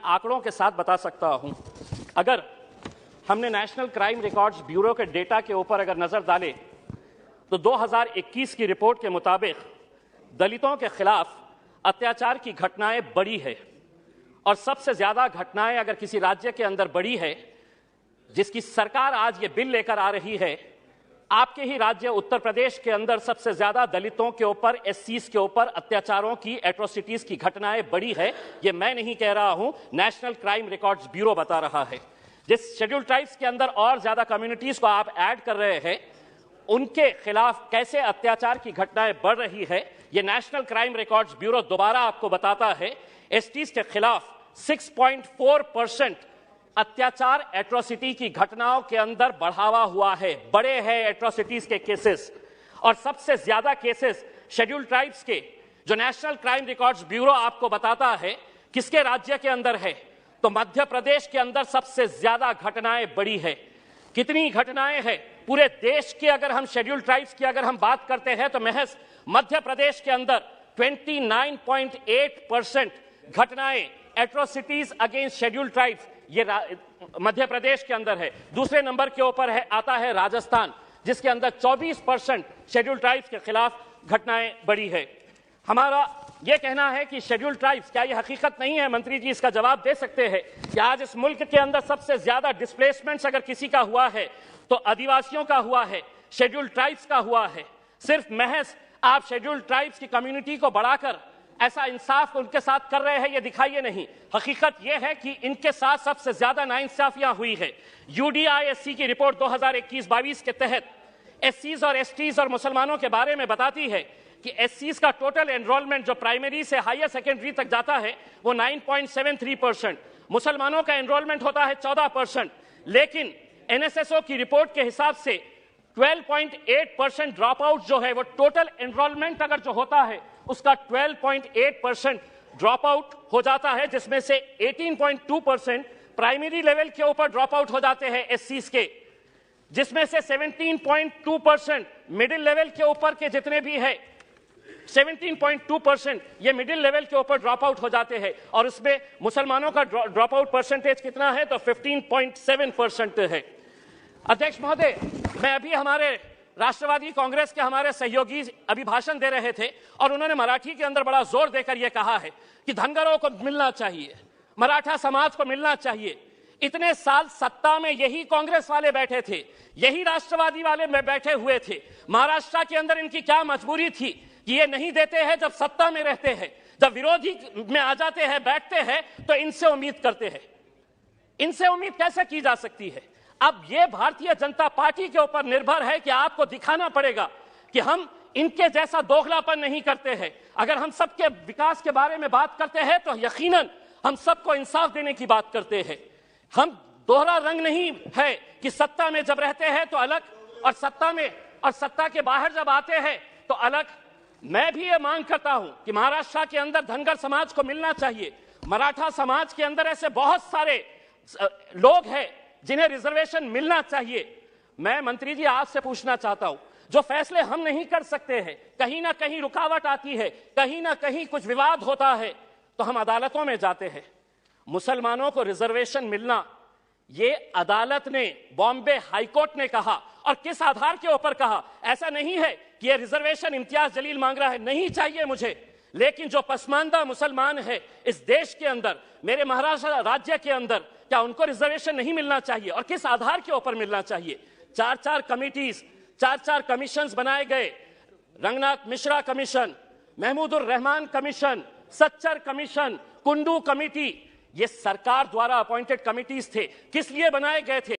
आंकड़ों के साथ बता सकता हूं। अगर हमने नेशनल क्राइम रिकॉर्ड्स ब्यूरो के डेटा के ऊपर अगर नजर डाले तो 2021 की रिपोर्ट के मुताबिक दलितों के खिलाफ अत्याचार की घटनाएं बढ़ी है और सबसे ज्यादा घटनाएं अगर किसी राज्य के अंदर बढ़ी है, जिसकी सरकार आज ये बिल लेकर आ रही है, आपके ही राज्य उत्तर प्रदेश के अंदर सबसे ज्यादा दलितों के ऊपर, एससीज के ऊपर अत्याचारों की, एट्रोसिटीज की घटनाएं बढ़ी है। ये मैं नहीं कह रहा हूं, नेशनल क्राइम रिकॉर्ड्स ब्यूरो बता रहा है। जिस शेड्यूल ट्राइब्स के अंदर और ज्यादा कम्युनिटीज को आप ऐड कर रहे हैं, उनके खिलाफ कैसे अत्याचार की घटनाएं बढ़ रही है, ये नेशनल क्राइम रिकॉर्ड्स ब्यूरो दोबारा आपको बताता है। एसटीज के खिलाफ 6.4% अत्याचार, एट्रोसिटी की घटनाओं के अंदर बढ़ावा हुआ है, बड़े हैं एट्रोसिटीज के केसेस। और सबसे ज्यादा केसेस शेड्यूल ट्राइब्स के, जो नेशनल क्राइम रिकॉर्ड्स ब्यूरो आपको बताता है, किसके राज्य के अंदर है? तो मध्य प्रदेश के अंदर सबसे ज्यादा घटनाएं बढ़ी है। कितनी घटनाएं हैं? पूरे देश के अगर हम शेड्यूल ट्राइब्स की अगर हम बात करते हैं तो महज मध्य प्रदेश के अंदर 29.8% घटनाएं, एट्रोसिटीज अगेंस्ट शेड्यूल ट्राइब्स, ये मध्य प्रदेश के अंदर है। दूसरे नंबर के ऊपर आता है राजस्थान, जिसके अंदर 24% शेड्यूल ट्राइब्स के खिलाफ घटनाएं बढ़ी है। हमारा यह कहना है कि शेड्यूल ट्राइब्स, क्या यह हकीकत नहीं है? मंत्री जी इसका जवाब दे सकते हैं कि आज इस मुल्क के अंदर सबसे ज्यादा डिस्प्लेसमेंट्स अगर किसी का हुआ है तो आदिवासियों का हुआ है, शेड्यूल ट्राइब्स का हुआ है। सिर्फ महज आप शेड्यूल ट्राइब्स की कम्युनिटी को बढ़ाकर ऐसा इंसाफ उनके साथ कर रहे हैं, ये दिखाइए नहीं। हकीकत यह है कि इनके साथ सबसे ज्यादा नाइंसाफियां हुई है। यूडीआईएससी की रिपोर्ट 2021-22 के तहत एससीज और एसटीज और मुसलमानों के बारे में बताती है कि एससीज का टोटल एनरोलमेंट जो प्राइमरी से हायर सेकेंडरी तक जाता है वो 9.73%, मुसलमानों का एनरोलमेंट होता है 14%, लेकिन एनएसएसओ की रिपोर्ट के हिसाब से 12.8% ड्रॉप आउट जो है, वो टोटल एनरोलमेंट अगर जो होता है उसका 12.8% ड्रॉप आउट हो जाता है, जिसमें से 18.2% प्राइमरी लेवल के ऊपर ड्रॉप आउट हो जाते हैं एससीज के, जिसमें से 17.2% मिडिल लेवल के ऊपर के जितने भी है, 17.2% ये मिडिल लेवल के ऊपर ड्रॉप आउट हो जाते हैं। और उसमें मुसलमानों का ड्रॉप आउट परसेंटेज कितना है? तो 15.7% है। अध्यक्ष महोदय, मैं अभी हमारे राष्ट्रवादी कांग्रेस के हमारे सहयोगी अभी भाषण दे रहे थे और उन्होंने मराठी के अंदर बड़ा जोर देकर यह कहा है कि धनगरों को मिलना चाहिए, मराठा समाज को मिलना चाहिए। इतने साल सत्ता में यही कांग्रेस वाले बैठे थे, यही राष्ट्रवादी वाले में बैठे हुए थे। महाराष्ट्र के अंदर इनकी क्या मजबूरी थी कि ये नहीं देते हैं? जब सत्ता में रहते हैं, जब विरोधी में आ जाते हैं, बैठते हैं, तो इनसे उम्मीद करते हैं। इनसे उम्मीद कैसे की जा सकती है? अब यह भारतीय जनता पार्टी के ऊपर निर्भर है कि आपको दिखाना पड़ेगा कि हम इनके जैसा दोगलापन नहीं करते हैं। अगर हम सबके विकास के बारे में बात करते हैं तो यकीनन हम सबको इंसाफ देने की बात करते हैं। हम दोहरा रंग नहीं है कि सत्ता में जब रहते हैं तो अलग और सत्ता में और सत्ता के बाहर जब आते हैं तो अलग। मैं भी ये मांग करता हूं कि महाराष्ट्र के अंदर धनगर समाज को मिलना चाहिए। मराठा समाज के अंदर ऐसे बहुत सारे लोग हैं जिन्हें रिजर्वेशन मिलना चाहिए। मैं मंत्री जी आपसे पूछना चाहता हूं, जो फैसले हम नहीं कर सकते हैं, कहीं ना कहीं रुकावट आती है, कहीं ना कहीं कुछ विवाद होता है, तो हम अदालतों में जाते हैं। मुसलमानों को रिजर्वेशन मिलना, ये अदालत ने, बॉम्बे हाईकोर्ट ने कहा, और किस आधार के ऊपर कहा? ऐसा नहीं है कि ये रिजर्वेशन इम्तियाज जलील मांग रहा है, नहीं चाहिए मुझे, लेकिन जो पसमानदा मुसलमान है इस देश के अंदर, मेरे महाराष्ट्र राज्य के अंदर, क्या उनको रिजर्वेशन नहीं मिलना चाहिए? और किस आधार के ऊपर मिलना चाहिए? 4-4 कमिटीज, 4-4 कमीशंस बनाए गए, Ranganath Mishra commission, Mahmoodur Rahman commission, Sachar commission, Kundu committee, ये सरकार द्वारा अपॉइंटेड कमिटीज थे। किस लिए बनाए गए थे?